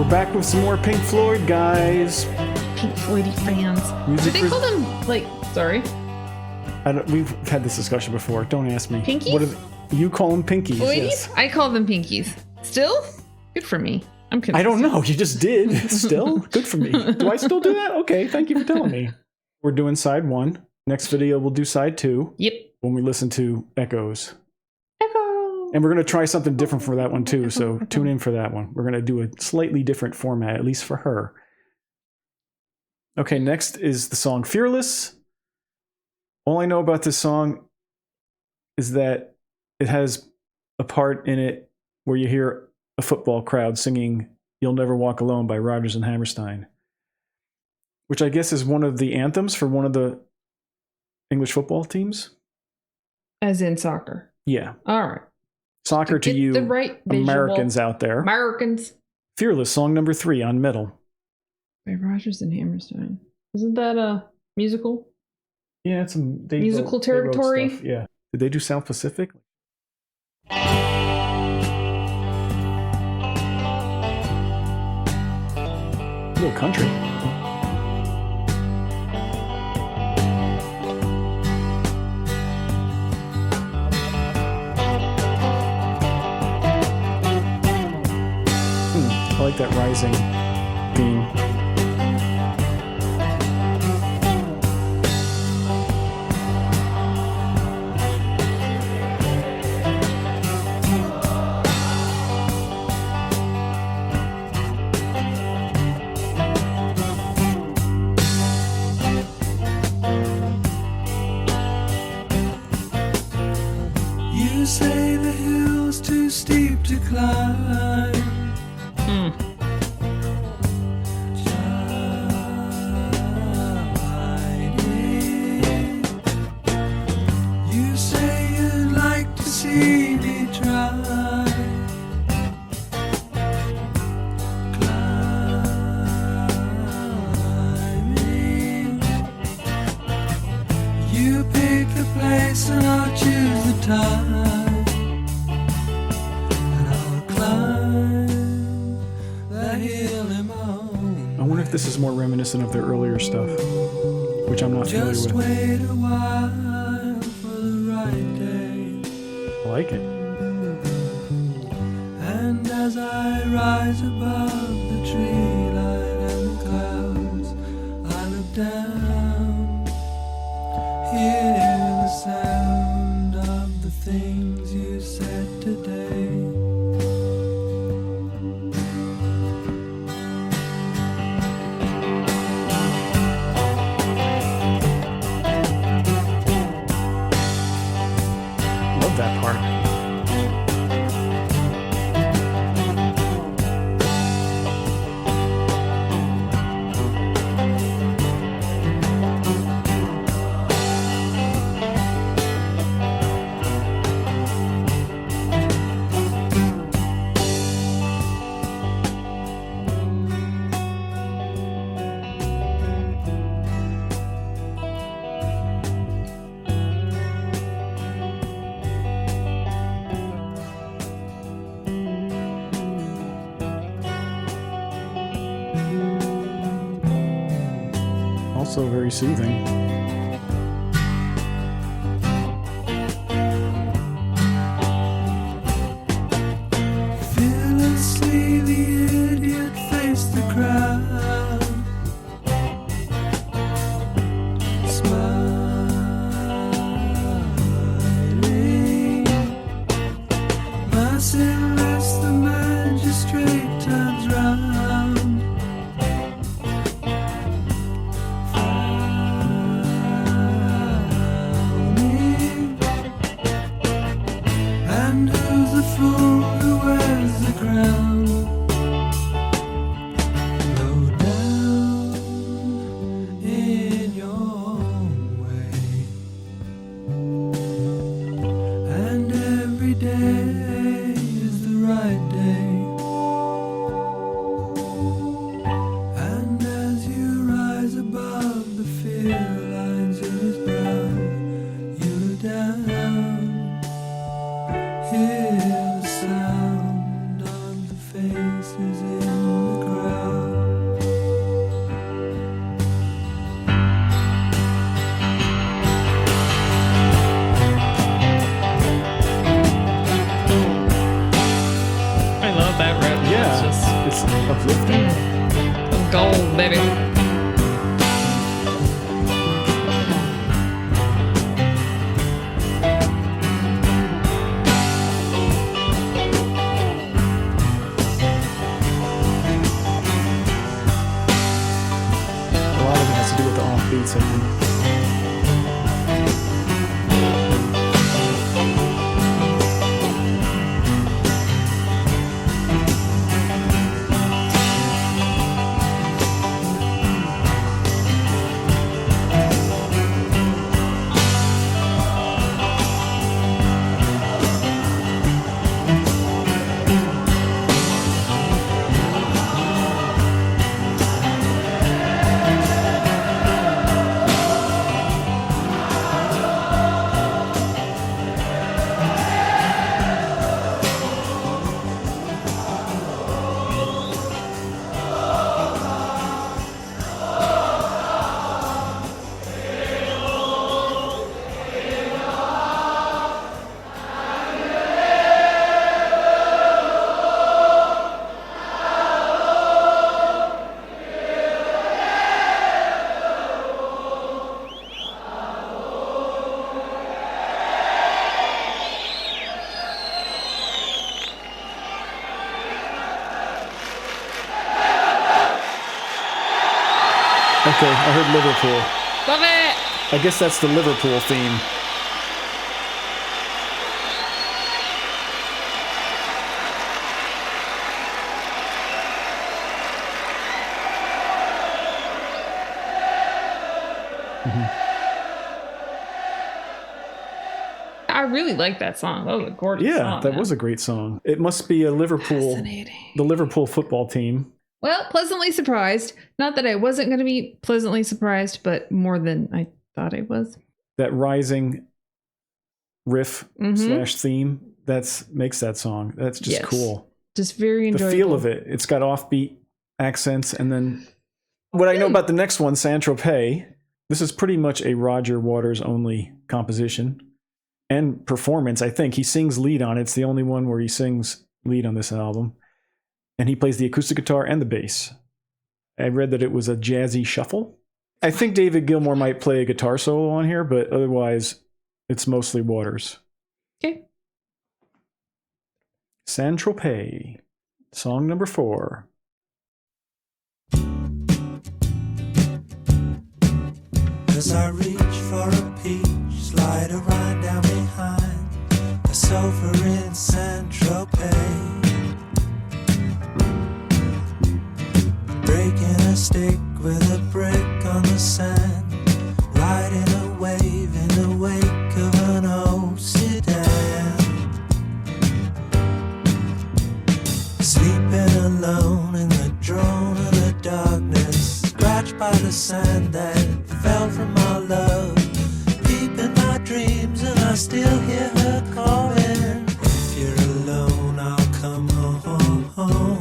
We're back with some more Pink Floyd, guys. Pink Floydy fans. Music Do they call them, like, sorry? We've had this discussion before. Don't ask me. Pinkies? What you call them pinkies? Floydies? Yes. I call them pinkies. Still? Good for me. I'm consistent. I don't know. You just did. Still? Good for me. Do I still do that? Okay, thank you for telling me. We're doing side 1. Next video, we'll do side 2. Yep. When we listen to Echoes. Echo. And we're going to try something different for that one, too. So tune in for that one. We're going to do a slightly different format, at least for her. Okay, next is the song Fearless. All I know about this song is that it has a part in it where you hear a football crowd singing You'll Never Walk Alone by Rodgers and Hammerstein, which I guess is one of the anthems for one of the English football teams. As in soccer. Yeah. All right. Soccer to you, the right Americans out there. Americans. Fearless, song number 3 on Meddle. By Rodgers and Hammerstein. Isn't that a musical? Yeah, it's musical territory. Yeah. Did they do South Pacific? Little country. I like that rising theme. You say the hill's too steep to climb. You say you'd like to see me try. Climbing. You pick the place and I'll choose the time. I wonder if this is more reminiscent of their earlier stuff, which I'm not familiar Just with. wait a while for the right day. I like it. And as I rise above the tree line and the clouds, I look down, hear the sound of the things you said today. That part. Also very soothing. Fearlessly the idiot faced the crowd, smiling. Merciless the magistrate turns round. And who's the fool who wears the crown? Low down in your own way. And every day is the right day. And as you rise above the fear lines in his brow, you look down. Hear the sound of the face. Okay, I heard Liverpool. Love it! I guess that's the Liverpool theme. I really like that song. That was a gorgeous song. Yeah, that man. was a great song. It must be a Liverpool, Fascinating. the Liverpool football team. Well, pleasantly surprised. Not that I wasn't going to be pleasantly surprised, but more than I thought I was. That rising riff slash theme makes that song. That's just cool. Just very enjoyable. The feel of it. It's got offbeat accents, and then what I know about the next one, Saint-Tropez. This is pretty much a Roger Waters only composition and performance. I think he sings lead on it. It's the only one where he sings lead on this album, and he plays the acoustic guitar and the bass. I read that it was a jazzy shuffle. I think David Gilmour might play a guitar solo on here, but otherwise it's mostly Waters. Okay. Saint-Tropez, song number 4. As I reach for a peach, slide a ride down behind a sofa in Saint-Tropez. Breaking a stick with a brick on the sand, riding a wave in the wake of an old sedan. Sleeping alone in the drone of the darkness, scratched by the sand that fell from our love. Deep in my dreams and I still hear her calling. If you're alone, I'll come home.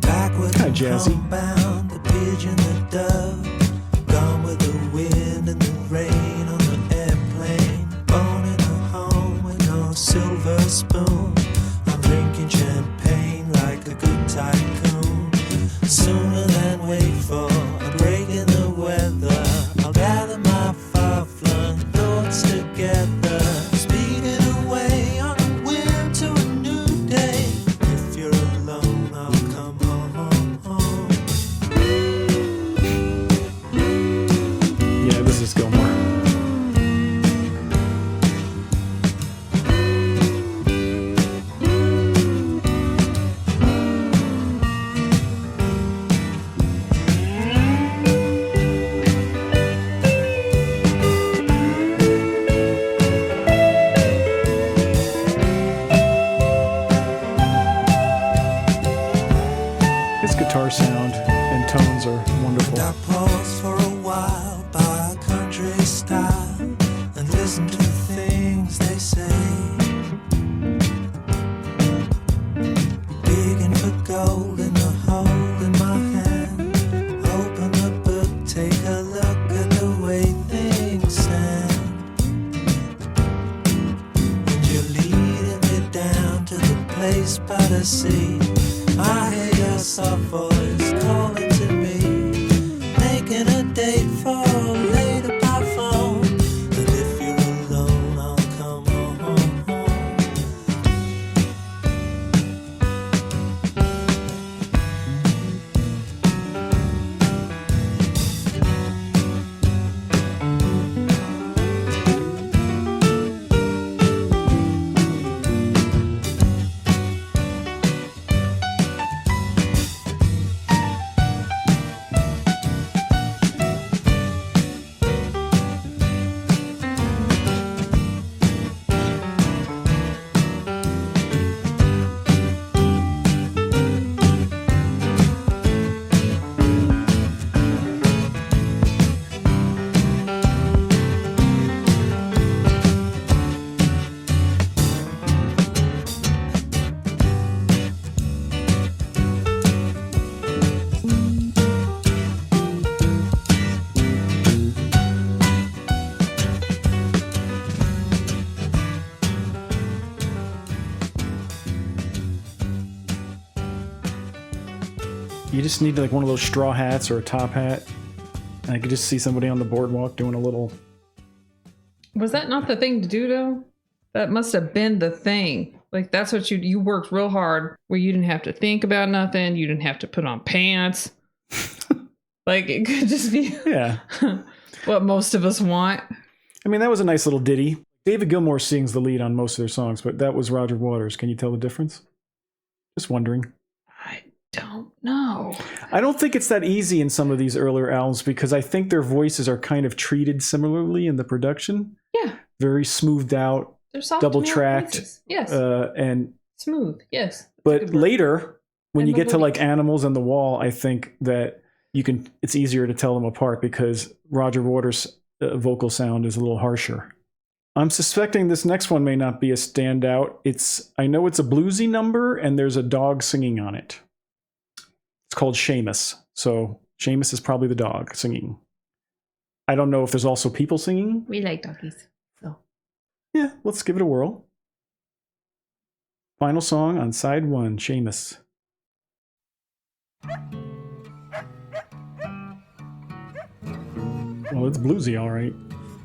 Backward and jazzy. homebound, the pigeon, the dove, gone with the wind and the rain on the airplane. Born in a home with no silver spoon. I'm drinking champagne like a good tycoon. Sooner than wait for a break in the weather, I'll gather my far-flung thoughts together, speeding away on a wind to a new day. If you're alone, I'll come home. Yeah, this is Gilmour. His guitar sound and tones are wonderful. I pause for a while by a country style and listen to the things they say. Digging for gold in the hole in my hand. Open the book, take a look at the way things stand. And you're leading me down to the place by the sea. I hear your soft voice calling to me, making a date for later by phone. And if you're alone, I'll come home. You just need like one of those straw hats or a top hat. And I could just see somebody on the boardwalk doing a little. Was that not the thing to do, though? That must have been the thing. Like, that's what you worked real hard, where you didn't have to think about nothing. You didn't have to put on pants. Like, it could just be Yeah. what most of us want. I mean, that was a nice little ditty. David Gilmour sings the lead on most of their songs, but that was Roger Waters. Can you tell the difference? Just wondering. I don't know. I don't think it's that easy in some of these earlier albums because I think their voices are kind of treated similarly in the production. Yeah. Very smoothed out, They're soft double male tracked. voices. Yes. And Smooth. Yes. but later, when And you get to melodic. like Animals and The Wall, I think that it's easier to tell them apart because Roger Waters' vocal sound is a little harsher. I'm suspecting this next one may not be a standout. I know it's a bluesy number and there's a dog singing on it. It's called Seamus. So Seamus is probably the dog singing. I don't know if there's also people singing. We like doggies. So Yeah, let's give it a whirl. Final song on side 1, Seamus. Well, it's bluesy, all right.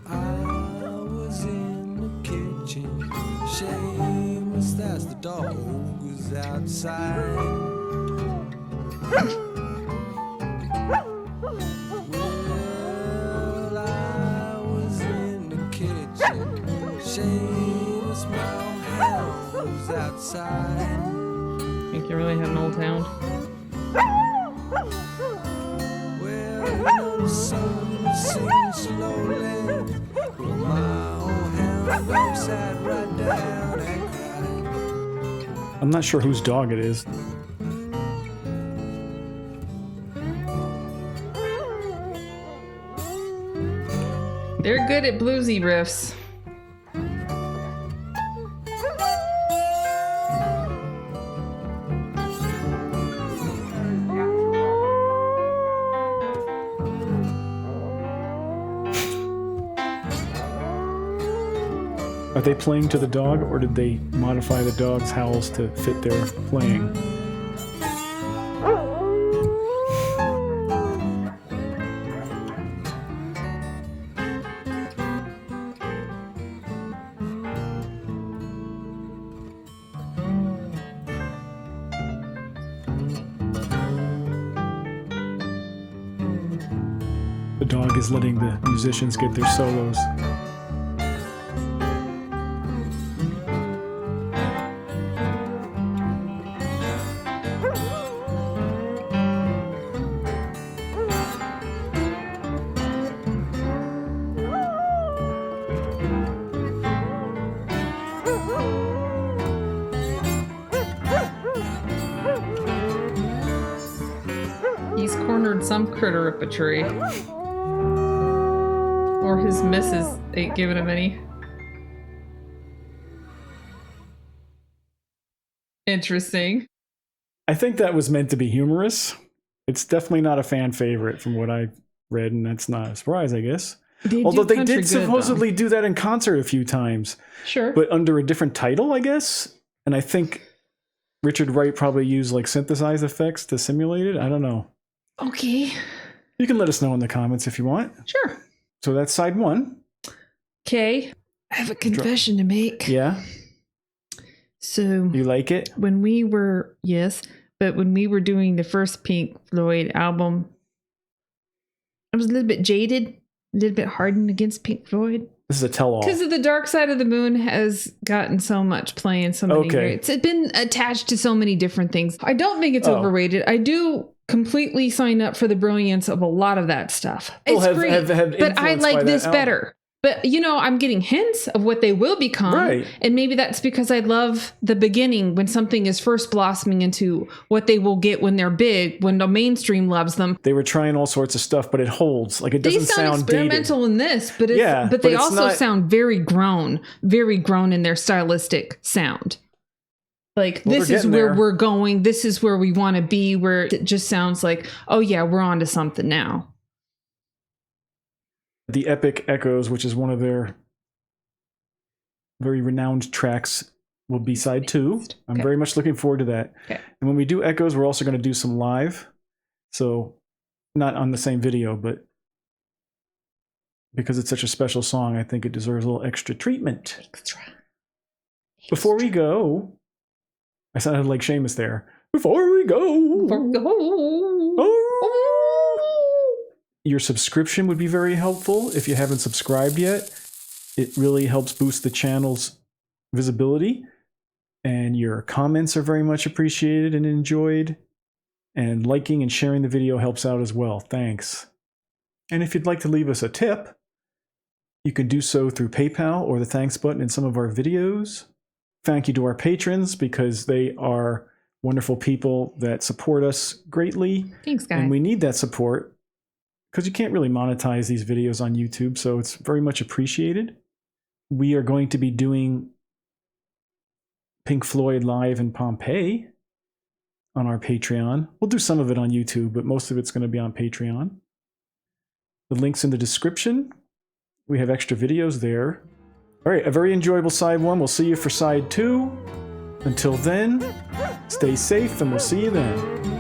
I was in the kitchen. Seamus, that's the dog who's outside. Well, I was in the kitchen. Seamus, my hound was outside. think you really had an old hound. Well, you know the sun sings slowly. Well, my old hound dog sat right down and cried. I'm not sure whose dog it is. They're good at bluesy riffs. Are they playing to the dog, or did they modify the dog's howls to fit their playing? The dog is letting the musicians get their solos. He's cornered some critter up a tree. Or his missus ain't giving him any. Interesting. I think that was meant to be humorous. It's definitely not a fan favorite from what I've read, and that's not a surprise, I guess. Although they did supposedly do that in concert a few times, Sure. but under a different title, I guess. And I think Richard Wright probably used like synthesized effects to simulate it. I don't know. Okay. You can let us know in the comments if you want. Sure. So that's side one. Okay. I have a confession to make. Yeah. So You like it? when we were, yes, but when we were doing the first Pink Floyd album, I was a little bit jaded, a little bit hardened against Pink Floyd. This is a tell-all. Because of the Dark Side of the Moon has gotten so much play in so many Okay. It's been attached to so many different things. I don't think it's Oh. overrated. I do completely sign up for the brilliance of a lot of that stuff. It's have- great, have but I influenced by like that this album. better. But, you know, I'm getting hints of what they will become. Right. And maybe that's because I love the beginning when something is first blossoming into what they will get when they're big, when the mainstream loves them. They were trying all sorts of stuff, but it holds. Like it They doesn't sound sound dated. experimental in this, but Yeah, but but they it's also not- sound very grown in their stylistic sound. Like, Well, this they're is getting where there. we're going. This is where we want to be, where it just sounds like, oh yeah, we're on to something now. The Epic Echoes, which is one of their very renowned tracks, will be side 2. I'm Okay. very much looking forward to that. Okay. And when we do Echoes, we're also going to do some live. So not on the same video, but because it's such a special song, I think it deserves a little extra treatment. Extra. Before we go, I sounded like Seamus there. Before we go. Oh. Your subscription would be very helpful if you haven't subscribed yet. It really helps boost the channel's visibility. And your comments are very much appreciated and enjoyed. And liking and sharing the video helps out as well. Thanks. And if you'd like to leave us a tip, you can do so through PayPal or the thanks button in some of our videos. Thank you to our patrons because they are wonderful people that support us greatly. Thanks, guys. And we need that support because you can't really monetize these videos on YouTube, so it's very much appreciated. We are going to be doing Pink Floyd live in Pompeii on our Patreon. We'll do some of it on YouTube, but most of it's going to be on Patreon. The link's in the description. We have extra videos there. All right, a very enjoyable side 1. We'll see you for side 2. Until then, stay safe and we'll see you then.